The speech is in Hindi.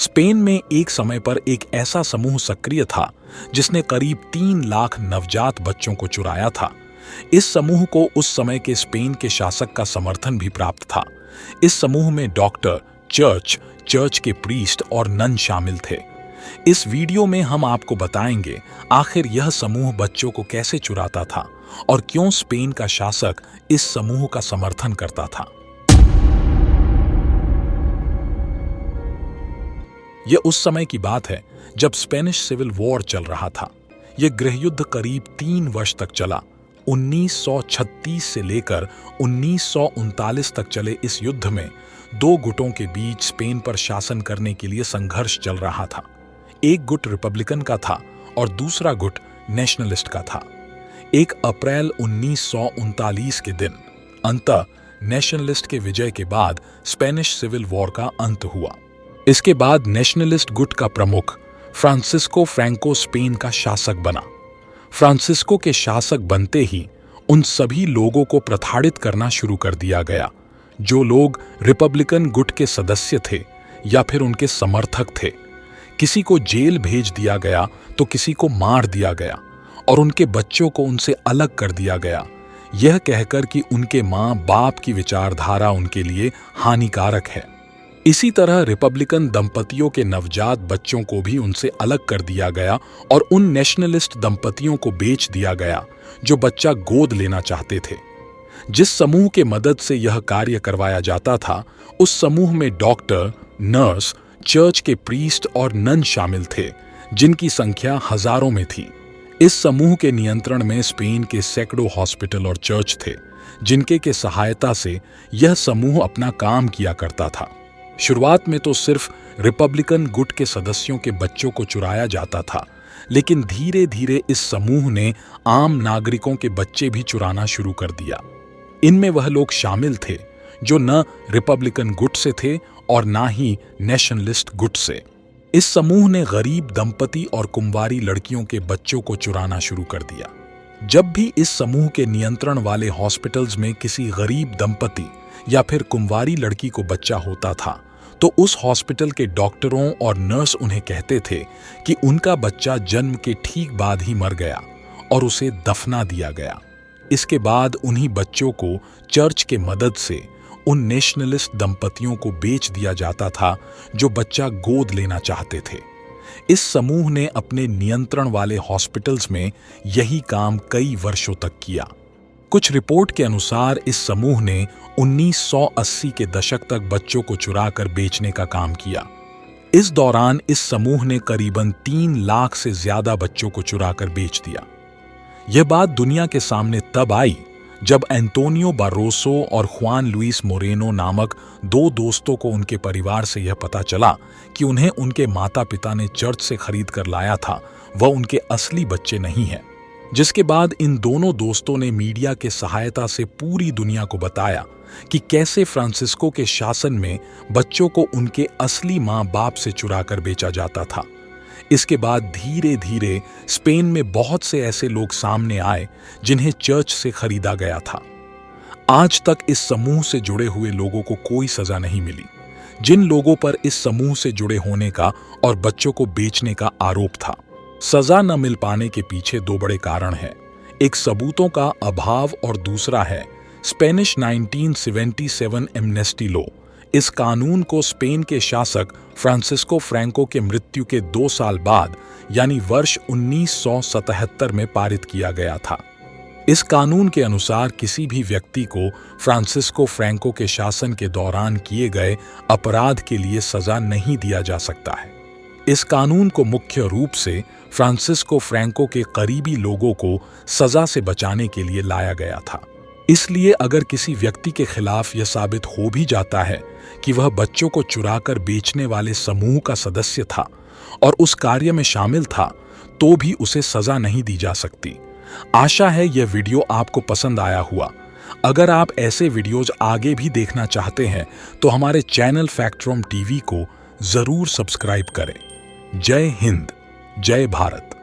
स्पेन में एक समय पर एक ऐसा समूह सक्रिय था जिसने करीब 3 लाख नवजात बच्चों को चुराया था। इस समूह को उस समय के स्पेन के शासक का समर्थन भी प्राप्त था। इस समूह में डॉक्टर, चर्च के प्रीस्ट और नन शामिल थे। इस वीडियो में हम आपको बताएंगे आखिर यह समूह बच्चों को कैसे चुराता था और क्यों स्पेन का शासक इस समूह का समर्थन करता था। यह उस समय की बात है जब स्पेनिश सिविल वॉर चल रहा था। यह गृहयुद्ध करीब 3 वर्ष तक चला। 1936 से लेकर 1939 तक चले इस युद्ध में 2 गुटों के बीच स्पेन पर शासन करने के लिए संघर्ष चल रहा था। एक गुट रिपब्लिकन का था और दूसरा गुट नेशनलिस्ट का था। 1 अप्रैल 1939 के दिन अंततः नेशनलिस्ट के विजय के बाद स्पेनिश सिविल वॉर का अंत हुआ। इसके बाद नेशनलिस्ट गुट का प्रमुख फ्रांसिस्को फ्रैंको स्पेन का शासक बना। फ्रांसिस्को के शासक बनते ही उन सभी लोगों को प्रताड़ित करना शुरू कर दिया गया जो लोग रिपब्लिकन गुट के सदस्य थे या फिर उनके समर्थक थे। किसी को जेल भेज दिया गया तो किसी को मार दिया गया और उनके बच्चों को उनसे अलग कर दिया गया, यह कहकर कि उनके माँ बाप की विचारधारा उनके लिए हानिकारक है। इसी तरह रिपब्लिकन दंपतियों के नवजात बच्चों को भी उनसे अलग कर दिया गया और उन नेशनलिस्ट दंपतियों को बेच दिया गया जो बच्चा गोद लेना चाहते थे। जिस समूह के मदद से यह कार्य करवाया जाता था उस समूह में डॉक्टर, नर्स, चर्च के प्रीस्ट और नन शामिल थे जिनकी संख्या हजारों में थी। इस समूह के नियंत्रण में स्पेन के सैकड़ों हॉस्पिटल और चर्च थे जिनके के सहायता से यह समूह अपना काम किया करता था। शुरुआत में तो सिर्फ रिपब्लिकन गुट के सदस्यों के बच्चों को चुराया जाता था, लेकिन धीरे धीरे इस समूह ने आम नागरिकों के बच्चे भी चुराना शुरू कर दिया। इनमें वह लोग शामिल थे जो न रिपब्लिकन गुट से थे और ना ही नेशनलिस्ट गुट से। इस समूह ने गरीब दंपति और कुंवारी लड़कियों के बच्चों को चुराना शुरू कर दिया। जब भी इस समूह के नियंत्रण वाले हॉस्पिटल्स में किसी गरीब दंपति या फिर कुंवारी लड़की को बच्चा होता था तो उस हॉस्पिटल के डॉक्टरों और नर्स उन्हें कहते थे कि उनका बच्चा जन्म के ठीक बाद ही मर गया और उसे दफना दिया गया। इसके बाद उन्हीं बच्चों को चर्च के मदद से उन नेशनलिस्ट दंपतियों को बेच दिया जाता था जो बच्चा गोद लेना चाहते थे। इस समूह ने अपने नियंत्रण वाले हॉस्पिटल्स में यही काम कई वर्षों तक किया। कुछ रिपोर्ट के अनुसार इस समूह ने 1980 के दशक तक बच्चों को चुराकर बेचने का काम किया। इस दौरान इस समूह ने करीबन 3 लाख से ज्यादा बच्चों को चुराकर बेच दिया। यह बात दुनिया के सामने तब आई जब एंटोनियो बारोसो और जुआन लुइस मोरेनो नामक 2 दोस्तों को उनके परिवार से यह पता चला कि उन्हें उनके माता पिता ने चर्च से खरीद कर लाया था वह उनके असली बच्चे नहीं हैं। जिसके बाद इन दोनों दोस्तों ने मीडिया के सहायता से पूरी दुनिया को बताया कि कैसे फ्रांसिस्को के शासन में बच्चों को उनके असली माँ बाप से चुराकर बेचा जाता था। इसके बाद धीरे धीरे स्पेन में बहुत से ऐसे लोग सामने आए जिन्हें चर्च से खरीदा गया था। आज तक इस समूह से जुड़े हुए लोगों को कोई सजा नहीं मिली। जिन लोगों पर इस समूह से जुड़े होने का और बच्चों को बेचने का आरोप था, सजा न मिल पाने के पीछे 2 बड़े कारण हैं। एक सबूतों का अभाव और दूसरा है स्पेनिश 1977 एमनेस्टी लॉ। इस कानून को स्पेन के शासक फ्रांसिस्को फ्रैंको के मृत्यु के 2 साल बाद यानी वर्ष 1977 में पारित किया गया था। इस कानून के अनुसार किसी भी व्यक्ति को फ्रांसिस्को फ्रैंको के शासन के दौरान किए गए अपराध के लिए सजा नहीं दिया जा सकता है। इस कानून को मुख्य रूप से फ्रांसिस्को फ्रैंको के करीबी लोगों को सजा से बचाने के लिए लाया गया था। इसलिए अगर किसी व्यक्ति के खिलाफ यह साबित हो भी जाता है कि वह बच्चों को चुराकर बेचने वाले समूह का सदस्य था और उस कार्य में शामिल था तो भी उसे सजा नहीं दी जा सकती। आशा है यह वीडियो आपको पसंद आया हुआ। अगर आप ऐसे वीडियोज आगे भी देखना चाहते हैं तो हमारे चैनल फैक्टरूम टीवी को जरूर सब्सक्राइब करें। जय हिंद, जय भारत।